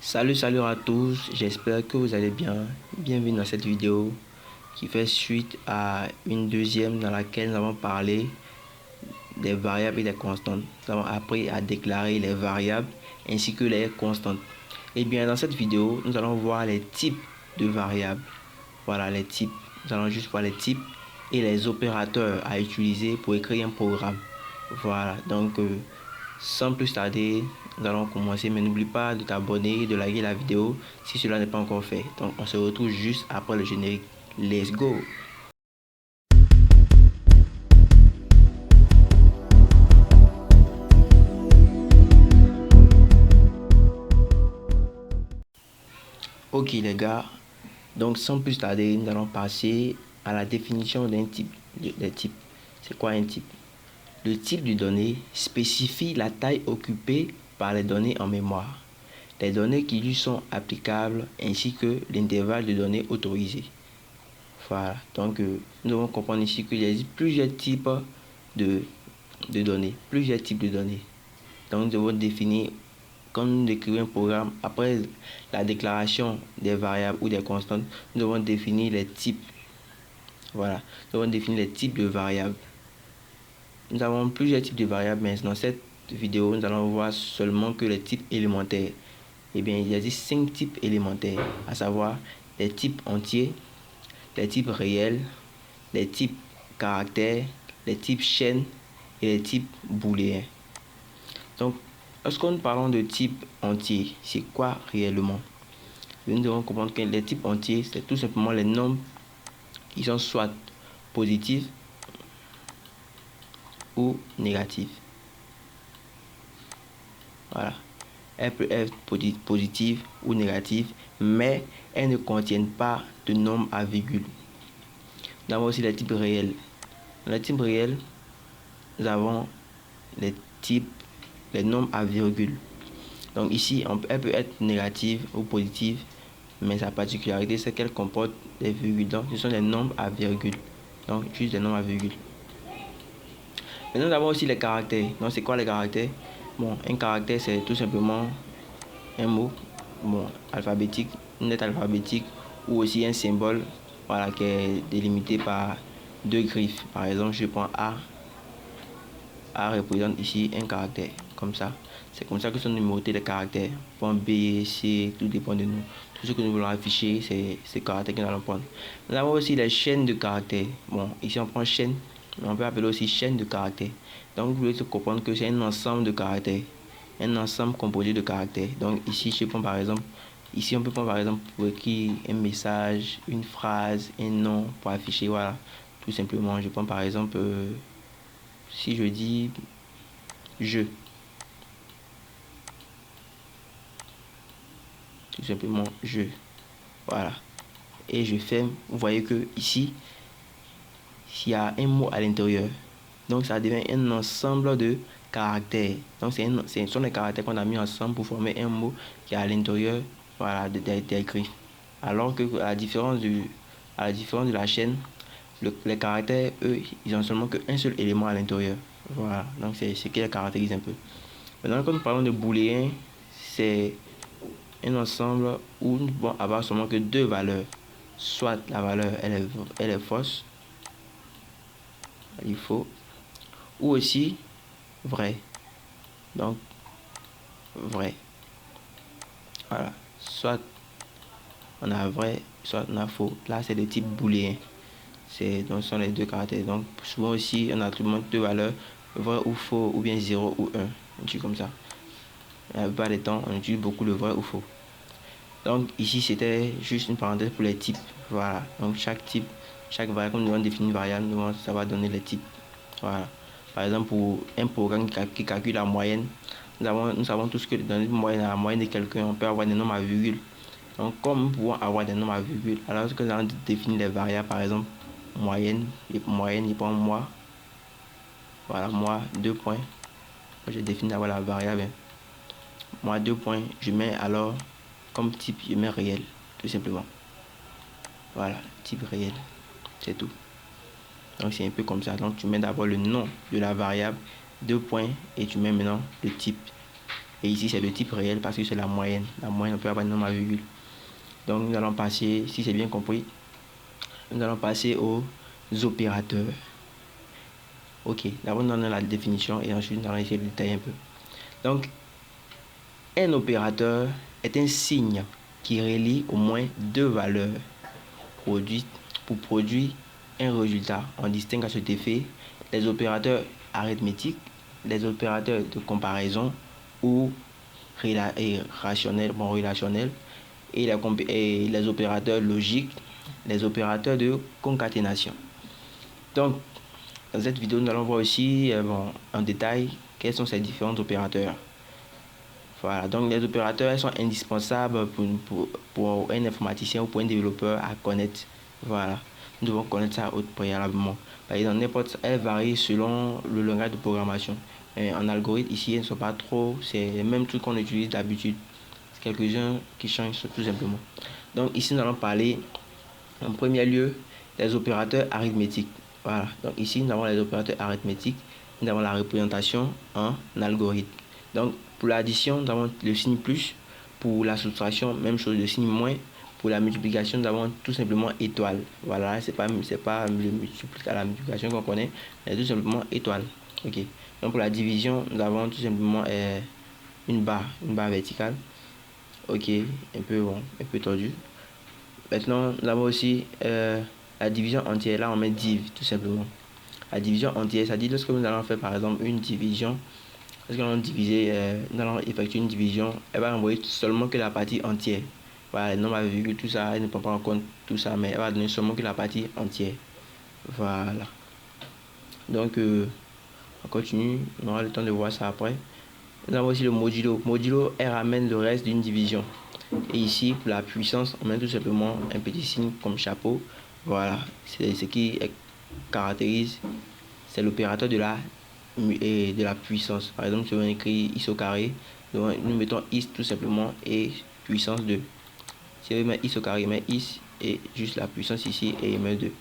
Salut à tous, j'espère que vous allez bien. Bienvenue dans cette vidéo qui fait suite à une deuxième dans laquelle nous avons parlé des variables et des constantes. Nous avons appris à déclarer les variables ainsi que les constantes. Et bien dans cette vidéo, nous allons voir les types de variables. Voilà les types. Nous allons juste voir les types et les opérateurs à utiliser pour écrire un programme. Voilà, donc sans plus tarder, nous allons commencer, mais n'oublie pas de t'abonner, de liker la vidéo si cela n'est pas encore fait. Donc on se retrouve juste après le générique. Let's go! Ok les gars, donc sans plus tarder, nous allons passer à la définition d'un type. Des types. C'est quoi un type? Le type de données spécifie la taille occupée par les données en mémoire, les données qui lui sont applicables ainsi que l'intervalle de données autorisé. Voilà, donc nous devons comprendre ici qu'il existe plusieurs types de données, plusieurs types de données. Donc nous devons définir, quand nous écrivons un programme, après la déclaration des variables ou des constantes, nous devons définir les types. Voilà, nous devons définir les types de variables. Nous avons plusieurs types de variables, mais dans cette vidéo, nous allons voir seulement que les types élémentaires. Eh bien, il existe 5 types élémentaires, à savoir les types entiers, les types réels, les types caractères, les types chaînes et les types booléens. Donc, lorsqu'on parle de type entier, c'est quoi réellement? Nous devons comprendre que les types entiers, c'est tout simplement les nombres qui sont soit positifs ou négatifs. Voilà. Elle peut être positive ou négative, mais elles ne contiennent pas de nombres à virgule. Nous avons aussi les types réels. Dans les types réels, nous avons les nombres à virgule. Donc ici, elle peut être négative ou positive, mais sa particularité, c'est qu'elle comporte des virgules. Donc ce sont des nombres à virgule. Donc juste des nombres à virgule. Maintenant, nous avons aussi les caractères. Donc c'est quoi les caractères? Bon, un caractère, c'est tout simplement un mot, bon, alphabétique, une lettre alphabétique, ou aussi un symbole, voilà, qui est délimité par deux griffes. Par exemple, je prends A. A représente ici un caractère, comme ça. C'est comme ça que sont numérotés les caractères. Point B, C, tout dépend de nous. Tout ce que nous voulons afficher, c'est ces caractères que nous allons prendre. Nous avons aussi les chaînes de caractères. Bon, ici on prend chaîne, mais on peut appeler aussi chaîne de caractères. Donc vous voulez comprendre que c'est un ensemble de caractères. Un ensemble composé de caractères. Donc ici, je prends par exemple, ici on peut prendre par exemple pour écrire un message, une phrase, un nom pour afficher, voilà. Tout simplement, je prends par exemple, si je dis je, tout simplement je, voilà, et je ferme. Vous voyez que ici il y a un mot à l'intérieur, donc ça devient un ensemble de caractères. Donc ce sont les caractères qu'on a mis ensemble pour former un mot qui est à l'intérieur, voilà, des griffes. Alors que à la différence de la chaîne, les caractères, eux, ils ont seulement qu'un seul élément à l'intérieur. Voilà, donc c'est ce qui les caractérise un peu. Maintenant, quand nous parlons de booléen, c'est un ensemble où nous pouvons avoir seulement que deux valeurs. Soit la valeur elle est fausse, il faut, ou aussi vrai. Donc vrai. Voilà. Soit on a vrai, soit on a faux. Là c'est des types booléens. Donc ce sont les deux caractères. Donc souvent aussi on a tout le monde deux valeurs, vrai ou faux, ou bien 0 ou 1. On dit comme ça. La plupart des temps on utilise beaucoup le vrai ou faux. Donc ici c'était juste une parenthèse pour les types. Voilà. Donc chaque variable, comme nous allons définir une variable, ça va donner les types. Voilà. Par exemple, pour un programme qui calcule la moyenne, nous savons tous que dans une moyenne, la moyenne de quelqu'un, on peut avoir des nombres à virgule. Donc comme nous pouvons avoir des nombres à virgule, alors que nous allons définir les variables, par exemple, moyenne, et pour moyenne, il prend moi. Voilà, moi, 2 points. Moi, je définis d'abord la variable. Moi, 2 points, je mets alors comme type, je mets réel, tout simplement. Voilà, type réel, c'est tout. Donc c'est un peu comme ça. Donc tu mets d'abord le nom de la variable, 2 points, et tu mets maintenant le type. Et ici, c'est de type réel parce que c'est la moyenne. La moyenne, on peut avoir un nombre à virgule. Donc, nous allons passer, si c'est bien compris, nous allons passer aux opérateurs. Ok, d'abord, nous allons la définition et ensuite, nous allons essayer de détailler un peu. Donc, un opérateur est un signe qui relie au moins deux valeurs produites pour produire un résultat. On distingue à cet effet les opérateurs arithmétiques, les opérateurs de comparaison ou relationnels, et les opérateurs logiques, les opérateurs de concaténation. Donc, dans cette vidéo, nous allons voir aussi en détail quels sont ces différents opérateurs. Voilà, donc les opérateurs sont indispensables pour un informaticien ou pour un développeur à connaître. Voilà, nous devons connaître ça préalablement. Par exemple, elle varie selon le langage de programmation. En algorithme, ici, elles ne sont pas trop, c'est les mêmes trucs qu'on utilise d'habitude. C'est quelques-uns qui changent tout simplement. Donc ici, nous allons parler en premier lieu des opérateurs arithmétiques. Voilà, donc ici, nous avons les opérateurs arithmétiques, nous avons la représentation en algorithme. Donc, pour l'addition, nous avons le signe plus. Pour la soustraction, même chose, le signe moins. Pour la multiplication, nous avons tout simplement étoile. Voilà, c'est pas le la multiplication qu'on connaît, mais tout simplement étoile. Ok. Donc, pour la division, nous avons tout simplement une barre verticale. Ok, un peu tordu. Maintenant, nous avons aussi la division entière. Là, on met div, tout simplement. La division entière, ça dit lorsque nous allons faire par exemple une division. Parce que nous allons effectuer une division, elle va envoyer seulement que la partie entière. Voilà, le nombre à virgule, tout ça, elle ne prend pas en compte tout ça, mais elle va donner seulement que la partie entière. Voilà. Donc, on continue, on aura le temps de voir ça après. Nous avons aussi le modulo. Modulo, elle ramène le reste d'une division. Et ici, pour la puissance, on met tout simplement un petit signe comme chapeau. Voilà, c'est ce qui caractérise, c'est l'opérateur de la puissance. Par exemple, si on écrit is au carré, nous mettons is tout simplement et puissance 2. Si on met is au carré, met is et juste la puissance ici et met 2.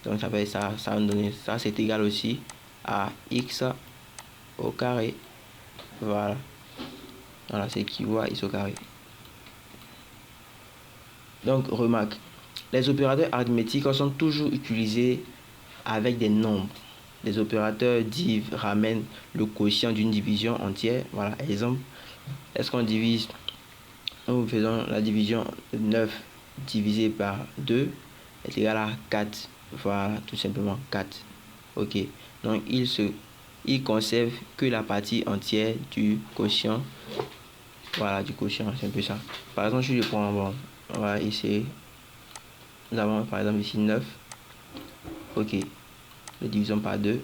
Donc ça fait ça va nous donner ça, c'est égal aussi à x au carré. Voilà, c'est équivaut à x au carré. Donc remarque, les opérateurs arithmétiques sont toujours utilisés avec des nombres. Les opérateurs div ramènent le quotient d'une division entière. Voilà, exemple, est-ce qu'on divise, nous faisons la division 9 divisé par 2 est égal à 4. Voilà, tout simplement 4. Ok, donc il conserve que la partie entière du quotient. Voilà, du quotient, c'est un peu ça. Par exemple, si je prends, on va essayer. Nous avons par exemple ici 9. Ok, le divisons par 2.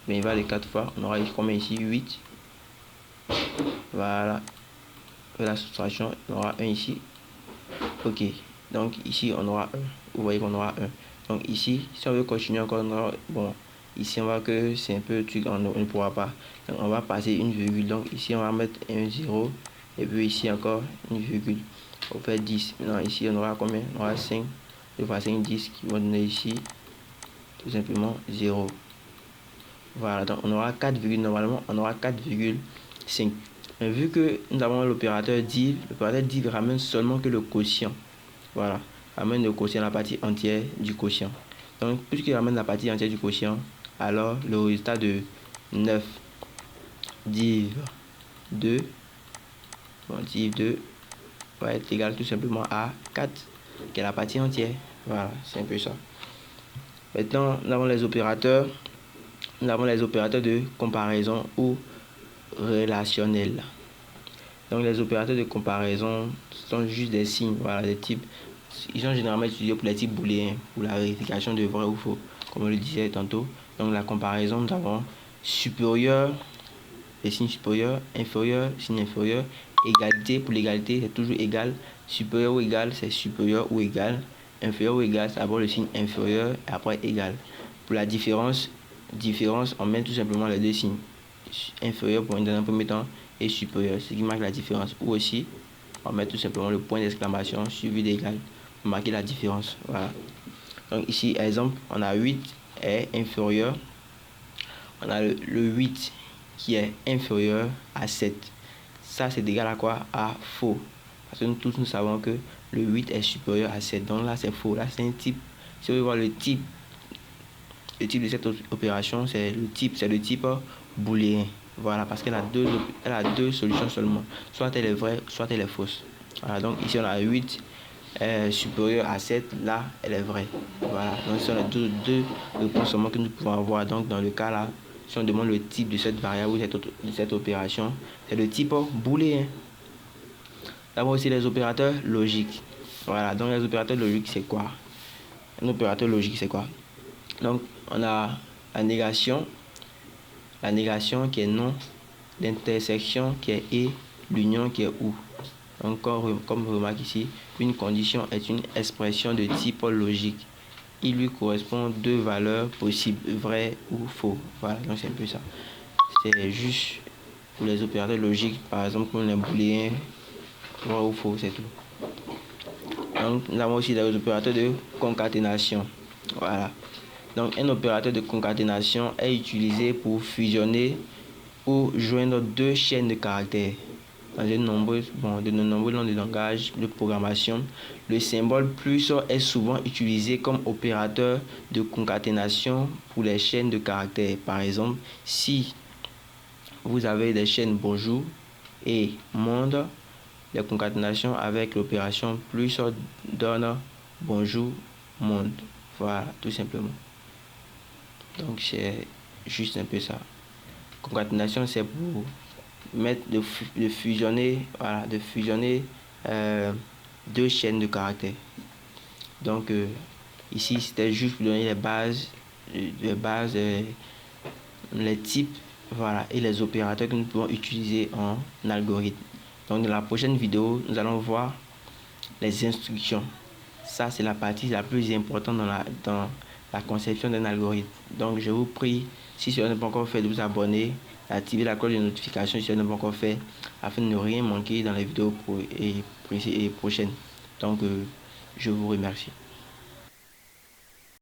Mais il va les 4 fois. On aura combien ici? 8. Voilà. Et la soustraction, on aura 1 ici. Ok. Donc ici, on aura 1. Vous voyez qu'on aura 1. Donc ici, si on veut continuer encore, on aura, bon, ici on voit que c'est un peu truc, on ne pourra pas. Donc on va passer une virgule. Donc ici, on va mettre 1, 0. Et puis ici encore une virgule. On fait 10. Maintenant ici, on aura combien? On aura 5. 2 fois 5, 10 qui vont donner ici tout simplement 0. Voilà, donc on aura 4, normalement on aura 4,5. Mais vu que nous avons l'opérateur div ramène seulement que le quotient. Voilà, ramène le quotient, la partie entière du quotient. Donc puisqu'il ramène la partie entière du quotient, alors le résultat de 9 div 2, div 2 va être égal tout simplement à 4, qui est la partie entière. Voilà, c'est un peu ça. Maintenant, nous avons les opérateurs. Nous avons les opérateurs de comparaison ou relationnels. Donc les opérateurs de comparaison sont juste des signes, voilà, des types. Ils sont généralement utilisés pour les types booléens, pour la vérification de vrai ou faux, comme on le disait tantôt. Donc la comparaison, nous avons supérieur, les signes supérieurs, inférieur, signe inférieur, égalité, pour l'égalité c'est toujours égal, supérieur ou égal c'est supérieur ou égal, inférieur ou égal c'est d'abord le signe inférieur et après égal. Pour la différence, on met tout simplement les deux signes, inférieur pour dans un premier temps et supérieur, ce qui marque la différence. Ou aussi, on met tout simplement le point d'exclamation suivi d'égal pour marquer la différence. Voilà. Donc ici, exemple, on a 8 est inférieur. On a le 8 qui est inférieur à 7. ça c'est égal à quoi? À faux. Parce que nous tous nous savons que le 8 est supérieur à 7. Donc là c'est faux. Là c'est un type. Si vous voulez voir le type de cette opération, c'est le type booléen. Voilà, parce qu'elle a deux solutions seulement. Soit elle est vraie, soit elle est fausse. Voilà, donc ici on a 8 supérieur à 7, là elle est vraie. Voilà, donc ce sont les deux réponses seulement que nous pouvons avoir. Donc dans le cas là, si on demande le type de cette variable ou de cette opération, c'est le type booléen. D'abord aussi les opérateurs logiques. Voilà, donc les opérateurs logiques c'est quoi? Un opérateur logique c'est quoi? Donc on a la négation qui est non, l'intersection qui est et, l'union qui est ou. Donc comme remarque ici, une condition est une expression de type logique. Il lui correspond deux valeurs possibles, vrai ou faux. Voilà, donc c'est un peu ça. C'est juste pour les opérateurs logiques, par exemple comme les booléens, vrai ou faux, c'est tout. Donc nous avons aussi les opérateurs de concaténation. Voilà. Donc un opérateur de concaténation est utilisé pour fusionner ou joindre deux chaînes de caractères. Dans de nombreux noms de langage de programmation, le symbole plus est souvent utilisé comme opérateur de concaténation pour les chaînes de caractères. Par exemple, si vous avez des chaînes bonjour et monde, les concaténations avec l'opération plus donne bonjour monde. Voilà, tout simplement. Donc c'est juste un peu ça. Concaténation, c'est pour de fusionner deux chaînes de caractères. Donc ici c'était juste pour donner les types, voilà, et les opérateurs que nous pouvons utiliser en algorithme. Donc dans la prochaine vidéo, nous allons voir les instructions. Ça c'est la partie la plus importante dans la conception d'un algorithme. Donc je vous prie, si ce n'est pas encore fait, de vous abonner, d'activer la cloche de notification si ce n'est pas encore fait, afin de ne rien manquer dans les vidéos prochaines. Donc je vous remercie.